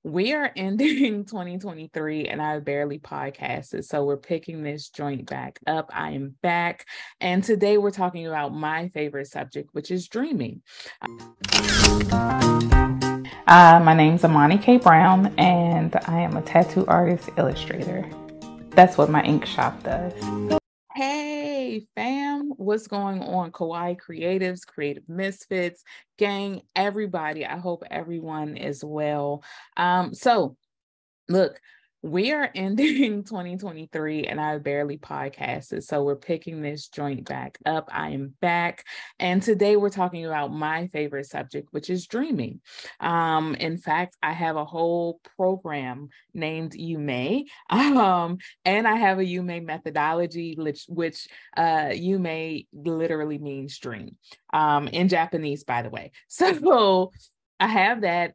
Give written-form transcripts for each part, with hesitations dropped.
We are ending 2023 and I barely podcasted. So we're picking this joint back up. I am back. And today we're talking about my favorite subject, which is dreaming. My name's Imani K. Brown, and I am a tattoo artist illustrator. That's what my ink shop does. Hey, fam, what's going on? Kawaii Creatives, Creative Misfits, gang, everybody. I hope everyone is well. Look, we are ending 2023 and I barely podcasted. So we're picking this joint back up. I am back. And today we're talking about my favorite subject, which is dreaming. In fact, I have a whole program named You May. And I have a You May methodology, which You May literally means dream in Japanese, by the way. So I have that.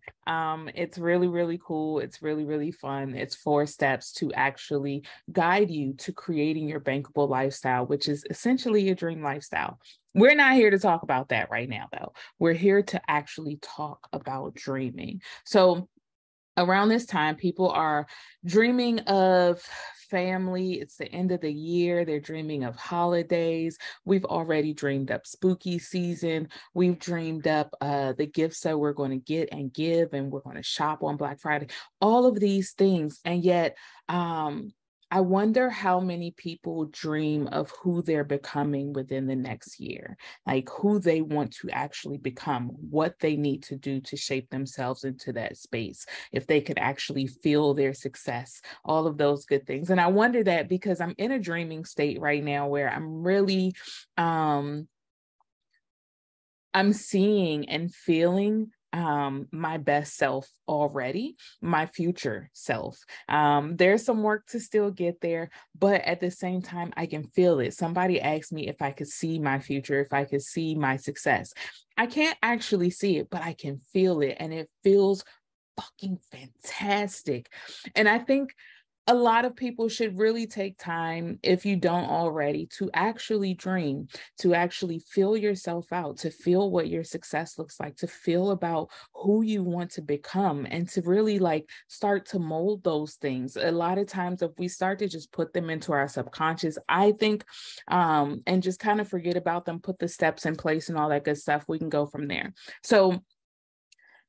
It's really, really cool. It's really, really fun. It's 4 steps to actually guide you to creating your bankable lifestyle, which is essentially your dream lifestyle. We're not here to talk about that right now, though. We're here to actually talk about dreaming. So around this time, people are dreaming of family. It's the end of the year. They're dreaming of holidays. We've already dreamed up spooky season. We've dreamed up the gifts that we're going to get and give, and we're going to shop on Black Friday, all of these things. And yet, I wonder how many people dream of who they're becoming within the next year, like who they want to actually become, what they need to do to shape themselves into that space, if they could actually feel their success, all of those good things. And I wonder that because I'm in a dreaming state right now where I'm really, I'm seeing and feeling my best self already, my future self. There's some work to still get there, but at the same time, I can feel it. Somebody asked me if I could see my future, if I could see my success. I can't actually see it, but I can feel it, and it feels fucking fantastic. And I think a lot of people should really take time, if you don't already, to actually dream, to actually feel yourself out, to feel what your success looks like, to feel about who you want to become, and to really like start to mold those things. A lot of times, if we start to just put them into our subconscious, I think, and just kind of forget about them, put the steps in place and all that good stuff, we can go from there. So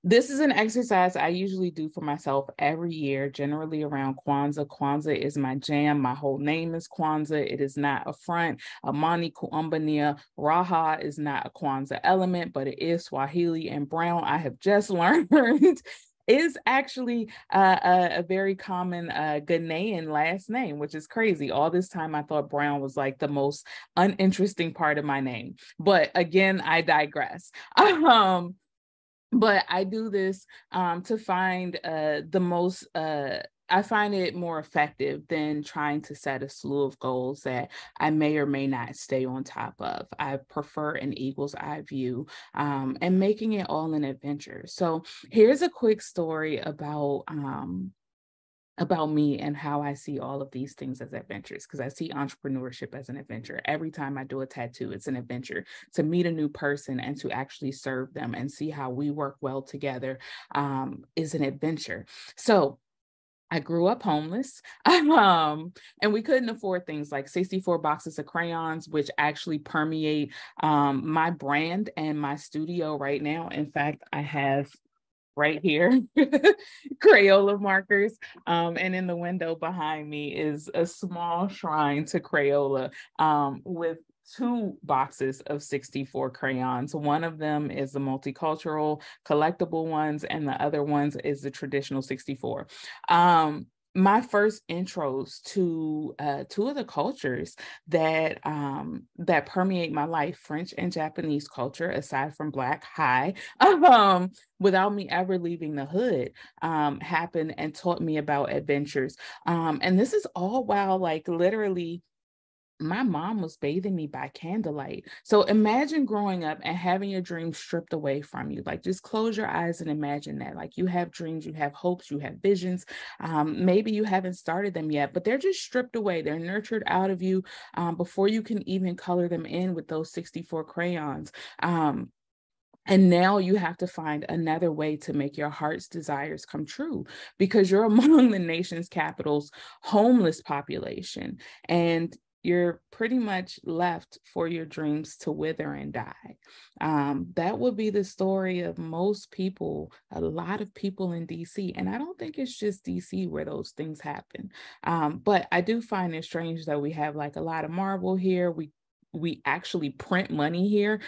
this is an exercise I usually do for myself every year, generally around Kwanzaa. Kwanzaa is my jam. My whole name is Kwanzaa. It is not a front. Imani Kuumbania. Raha is not a Kwanzaa element, but it is Swahili, and Brown, I have just learned, is actually a very common Ghanaian last name, which is crazy. All this time, I thought Brown was like the most uninteresting part of my name. But again, I digress. But I do this to find the most, I find it more effective than trying to set a slew of goals that I may or may not stay on top of. I prefer an eagle's eye view and making it all an adventure. So here's a quick story about me and how I see all of these things as adventures, because I see entrepreneurship as an adventure. Every time I do a tattoo, it's an adventure to meet a new person and to actually serve them and see how we work well together is an adventure. So I grew up homeless, and we couldn't afford things like 64 boxes of crayons, which actually permeate my brand and my studio right now. In fact, I have right here, Crayola markers. And in the window behind me is a small shrine to Crayola with 2 boxes of 64 crayons. One of them is the multicultural collectible ones, and the other ones is the traditional 64. My first intros to 2 of the cultures that that permeate my life, French and Japanese culture, aside from Black, without me ever leaving the hood, happened and taught me about adventures. And this is all while like literally my mom was bathing me by candlelight. So imagine growing up and having your dreams stripped away from you. Like just close your eyes and imagine that. Like you have dreams, you have hopes, you have visions. Maybe you haven't started them yet, but they're just stripped away. They're nurtured out of you before you can even color them in with those 64 crayons. And now you have to find another way to make your heart's desires come true, because you're among the nation's capital's homeless population, and you're pretty much left for your dreams to wither and die. That would be the story of most people, a lot of people in DC. And I don't think it's just DC where those things happen. But I do find it strange that we have like a lot of marble here. We actually print money here.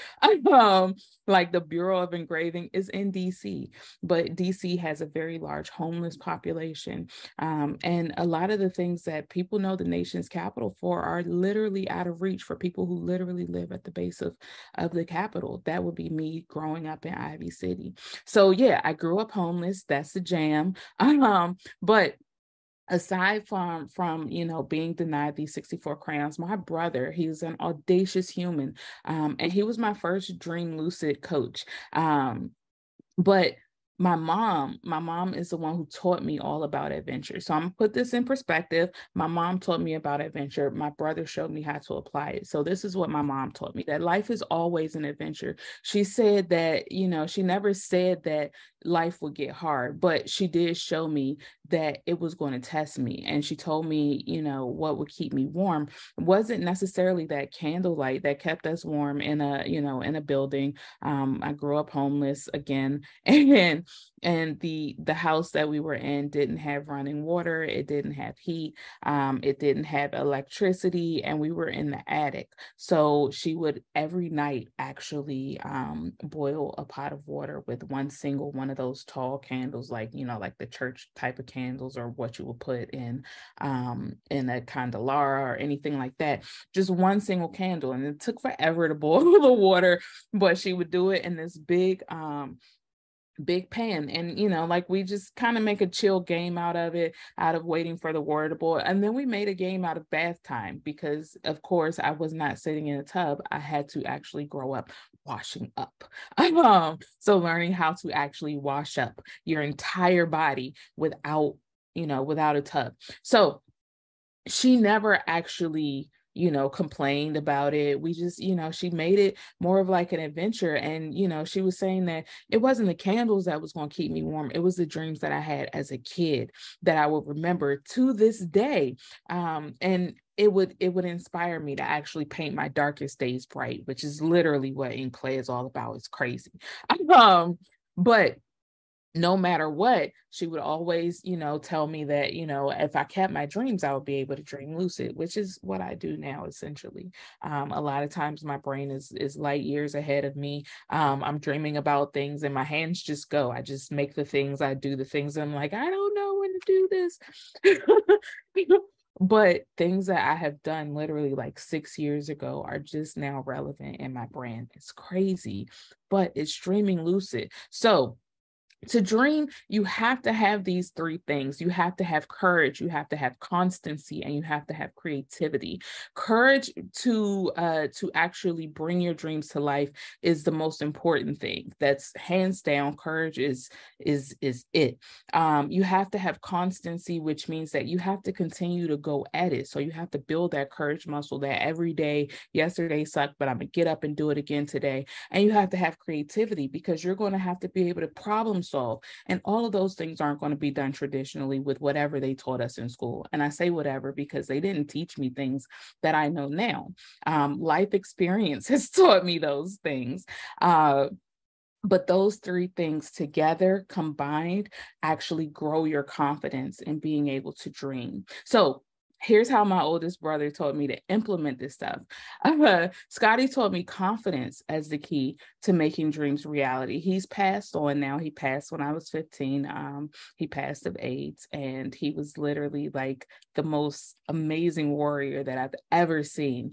Like the Bureau of Engraving is in DC, but DC has a very large homeless population. And a lot of the things that people know the nation's capital for are literally out of reach for people who literally live at the base of the capital. That would be me growing up in Ivy City. So yeah, I grew up homeless. That's the jam. But aside from being denied these 64 crayons, my brother, he's an audacious human, and he was my first dream lucid coach. But my mom is the one who taught me all about adventure. So I'm gonna put this in perspective. My mom taught me about adventure. My brother showed me how to apply it. So this is what my mom taught me: that life is always an adventure. She said that, she never said that life would get hard, but she did show me that it was going to test me. And she told me, what would keep me warm. It wasn't necessarily that candlelight that kept us warm in a building. I grew up homeless again, and the house that we were in didn't have running water. It didn't have heat. It didn't have electricity, and we were in the attic. So she would every night actually boil a pot of water with one of those tall candles, like like the church type of candles, or what you would put in a candelabra or anything like that. Just one single candle, and it took forever to boil the water, but she would do it in this big pan. And like, we just kind of make a chill game out of it, out of waiting for the water to boil. And then we made a game out of bath time, because of course I was not sitting in a tub. I had to actually grow up washing up. So learning how to actually wash up your entire body without a tub. So she never actually complained about it. We just, she made it more of like an adventure. And she was saying that it wasn't the candles that was going to keep me warm. It was the dreams that I had as a kid that I will remember to this day. And it would inspire me to actually paint my darkest days bright, which is literally what ink play is all about. It's crazy. But no matter what, she would always, tell me that, if I kept my dreams, I would be able to dream lucid, which is what I do now, essentially. A lot of times my brain is light years ahead of me. I'm dreaming about things and my hands just go. I just make the things, I do the things. I'm like, I don't know when to do this. But things that I have done literally like 6 years ago are just now relevant in my brain. It's crazy, but it's dreaming lucid. So to dream, you have to have these three things. You have to have courage, you have to have constancy, and you have to have creativity. Courage to actually bring your dreams to life is the most important thing. That's hands down. Courage is it. You have to have constancy, which means that you have to continue to go at it. So you have to build that courage muscle, that every day, yesterday sucked, but I'm gonna get up and do it again today. And you have to have creativity, because you're going to have to be able to problem solve. And all of those things aren't going to be done traditionally with whatever they taught us in school. And I say whatever because they didn't teach me things that I know now. Life experience has taught me those things. But those three things together, combined, actually grow your confidence in being able to dream. So here's how my oldest brother told me to implement this stuff. Scotty told me confidence as the key to making dreams reality. He's passed on now. He passed when I was 15. He passed of AIDS, and he was literally like the most amazing warrior that I've ever seen.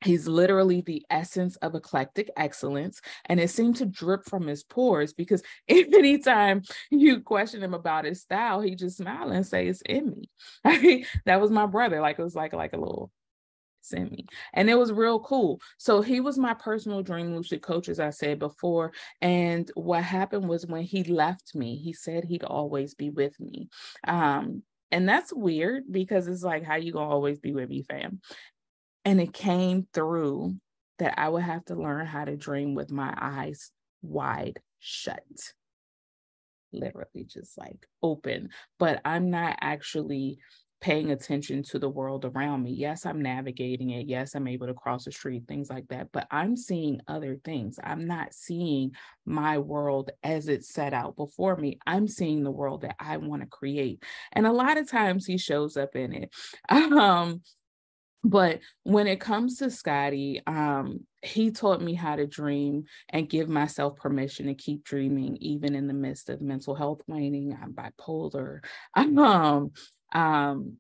He's literally the essence of eclectic excellence, and it seemed to drip from his pores, because anytime you question him about his style, he just smile and say, "It's in me." That was my brother. Like, it was like a little in me, and it was real cool. So he was my personal dream lucid coach, as I said before. And what happened was, when he left me, he said he'd always be with me. And that's weird, because it's like, how you gonna always be with me, fam? And it came through that I would have to learn how to dream with my eyes wide shut, literally just like open, but I'm not actually paying attention to the world around me. Yes, I'm navigating it. Yes, I'm able to cross the street, things like that, but I'm seeing other things. I'm not seeing my world as it's set out before me. I'm seeing the world that I want to create. And a lot of times he shows up in it. But when it comes to Scotty, he taught me how to dream and give myself permission to keep dreaming, even in the midst of mental health waning. I'm bipolar. Um,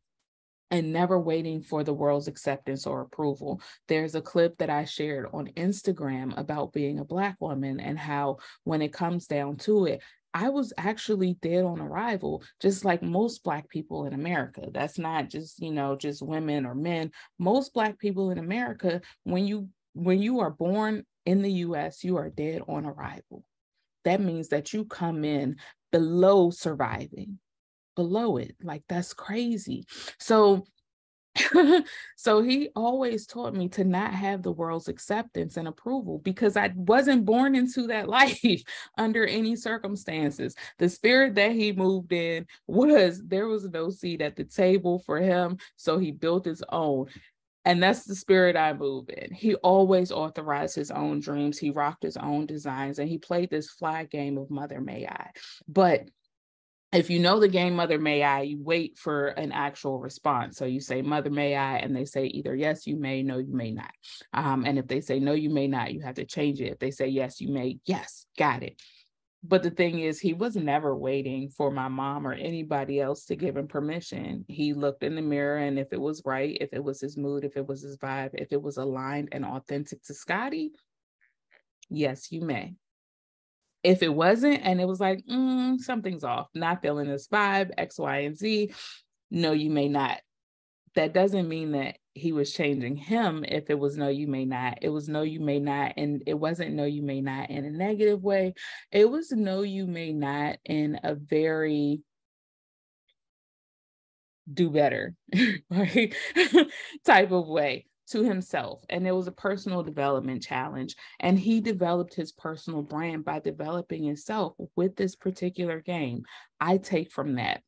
and never waiting for the world's acceptance or approval. There's a clip that I shared on Instagram about being a Black woman and how, when it comes down to it, I was actually dead on arrival, just like most Black people in America. That's not just, just women or men. Most Black people in America, when you are born in the US, you are dead on arrival. That means that you come in below surviving, below it. Like, that's crazy. So so he always taught me to not have the world's acceptance and approval, because I wasn't born into that life under any circumstances. The spirit that he moved in was, there was no seat at the table for him, so he built his own. And that's the spirit I move in. He always authorized his own dreams. He rocked his own designs, and he played this flag game of Mother May I. But if you know the game Mother May I, you wait for an actual response. So you say, Mother May I, and they say either yes, you may, no, you may not. And if they say no, you may not, you have to change it. If they say yes, you may, yes, got it. But the thing is, he was never waiting for my mom or anybody else to give him permission. He looked in the mirror, and if it was right, if it was his mood, if it was his vibe, if it was aligned and authentic to Scotty, yes, you may. If it wasn't, and it was like, something's off, not feeling this vibe, X, Y, and Z, no, you may not. That doesn't mean that he was changing him. If it was no, you may not, it was no, you may not. And it wasn't no, you may not in a negative way. It was no, you may not in a very do better, right? type of way to himself. And it was a personal development challenge. And he developed his personal brand by developing himself with this particular game. I take from that.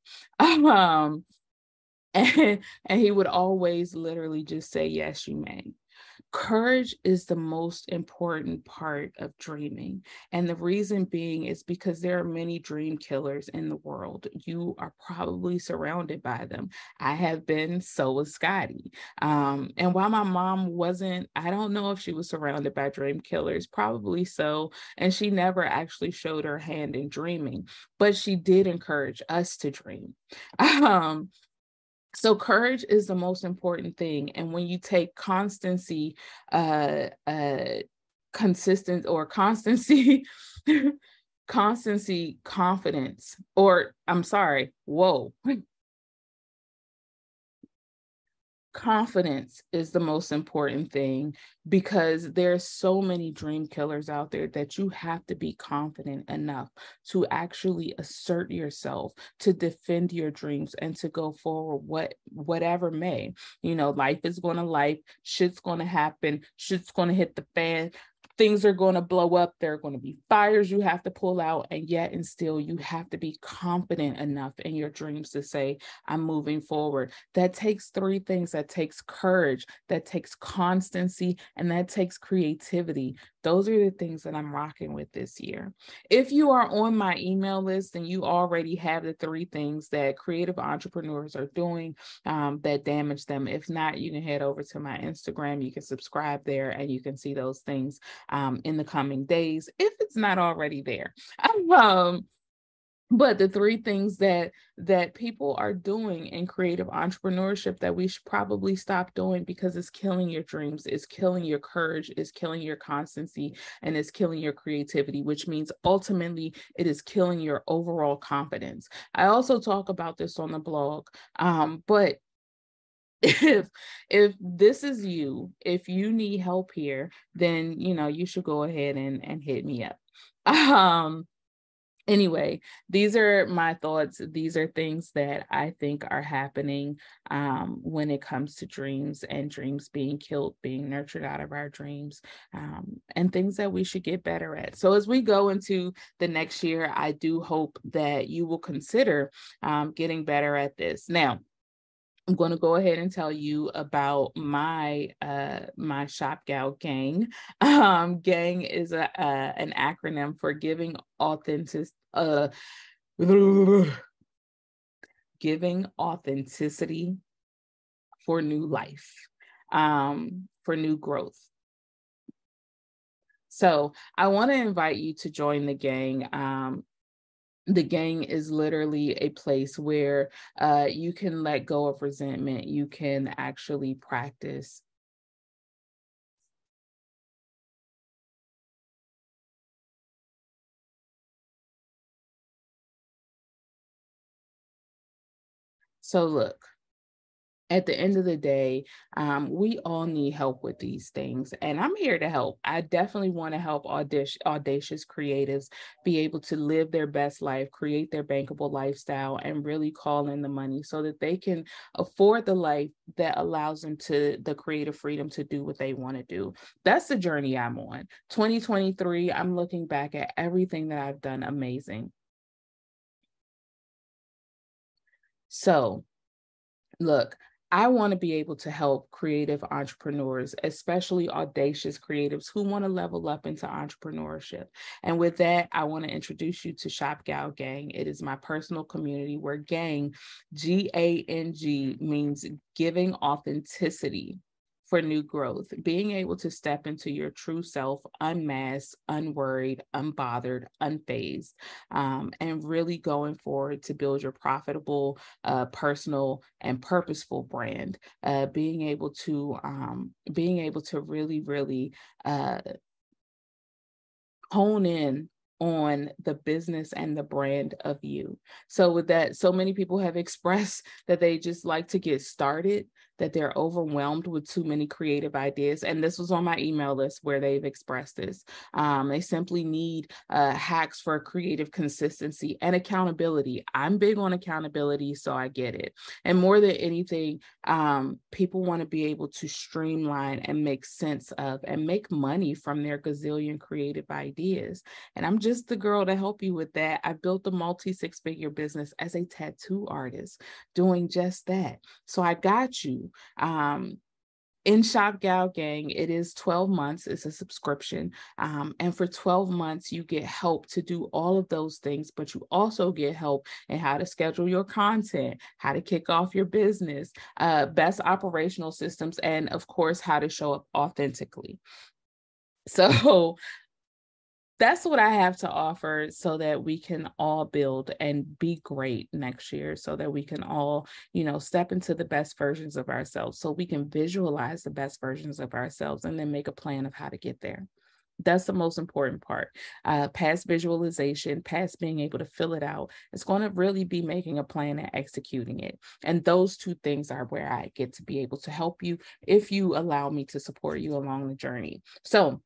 And he would always literally just say, yes, you may. Courage is the most important part of dreaming. And the reason being is because there are many dream killers in the world. You are probably surrounded by them. I have been, so was Scotty. And while my mom wasn't, I don't know if she was surrounded by dream killers, probably so. And she never actually showed her hand in dreaming, but she did encourage us to dream. So courage is the most important thing. And when you take constancy, consistent or constancy, constancy, confidence, or I'm sorry, whoa. Confidence is the most important thing, because there's so many dream killers out there that you have to be confident enough to actually assert yourself, to defend your dreams, and to go forward whatever may. Life is going to life, shit's going to happen, shit's going to hit the fan. Things are going to blow up. There are going to be fires you have to pull out, and yet and still you have to be confident enough in your dreams to say, I'm moving forward. That takes three things. That takes courage, that takes constancy, and that takes creativity. Those are the things that I'm rocking with this year. If you are on my email list, then you already have the three things that creative entrepreneurs are doing that damage them. If not, you can head over to my Instagram. You can subscribe there, and you can see those things in the coming days, if it's not already there. But the three things that people are doing in creative entrepreneurship that we should probably stop doing, because it's killing your dreams, it's killing your courage, it's killing your constancy, and it's killing your creativity, which means ultimately it is killing your overall confidence. I also talk about this on the blog, but if this is you, if you need help here, then you should go ahead and hit me up. Anyway, these are my thoughts. These are things that I think are happening when it comes to dreams and dreams being killed, being nurtured out of our dreams, and things that we should get better at. So as we go into the next year, I do hope that you will consider getting better at this. Now, I'm going to go ahead and tell you about my my Shop Gal gang. Gang is an acronym for giving authenticity for new life, for new growth. So I want to invite you to join the gang. The gang is literally a place where you can let go of resentment. You can actually practice So look, at the end of the day, we all need help with these things, and I'm here to help. I definitely want to help audacious creatives be able to live their best life, create their bankable lifestyle, and really call in the money so that they can afford the life that allows them to the creative freedom to do what they want to do. That's the journey I'm on. 2023, I'm looking back at everything that I've done amazing. So, look, I want to be able to help creative entrepreneurs, especially audacious creatives who want to level up into entrepreneurship. And with that, I want to introduce you to Shop Gal Gang. It is my personal community where gang, Gang, means giving authenticity for new growth, being able to step into your true self, unmasked, unworried, unbothered, unfazed, and really going forward to build your profitable, personal, and purposeful brand. Being able to really, really hone in on the business and the brand of you. So with that, so many people have expressed that they just like to get started, that they're overwhelmed with too many creative ideas. And this was on my email list where they've expressed this. They simply need hacks for creative consistency and accountability. I'm big on accountability, so I get it. And more than anything, people want to be able to streamline and make sense of and make money from their gazillion creative ideas. And I'm just the girl to help you with that. I built a multi-six-figure business as a tattoo artist doing just that. So I got you. In Shop Gal Gang, it is 12 months. It's a subscription. And for 12 months, you get help to do all of those things, but you also get help in how to schedule your content, how to kick off your business, best operational systems, and of course, how to show up authentically. So that's what I have to offer so that we can all build and be great next year, so that we can all, step into the best versions of ourselves, so we can visualize the best versions of ourselves and then make a plan of how to get there. That's the most important part. Past visualization, past being able to fill it out, it's going to really be making a plan and executing it. And those two things are where I get to be able to help you if you allow me to support you along the journey. So,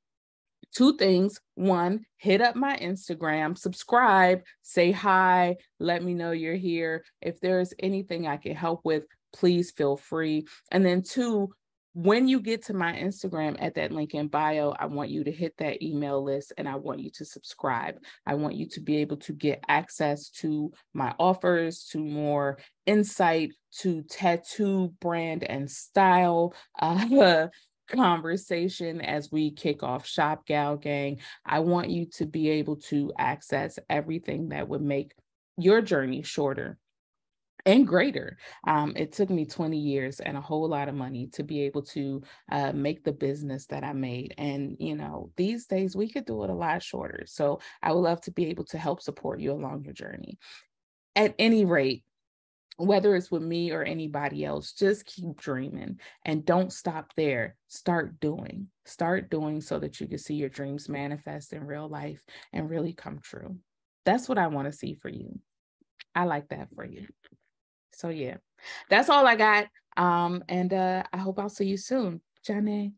two things. One, hit up my Instagram, subscribe, say hi, let me know you're here. If there's anything I can help with, please feel free. And then two, when you get to my Instagram at that link in bio, I want you to hit that email list and I want you to subscribe. I want you to be able to get access to my offers, to more insight, to tattoo brand and style, conversation as we kick off Shop Gal Gang. I want you to be able to access everything that would make your journey shorter and greater. It took me 20 years and a whole lot of money to be able to make the business that I made. And, these days we could do it a lot shorter. So I would love to be able to help support you along your journey. At any rate, whether it's with me or anybody else, just keep dreaming and don't stop there. Start doing so that you can see your dreams manifest in real life and really come true. That's what I want to see for you. I like that for you. So yeah, that's all I got. And I hope I'll see you soon. Janae.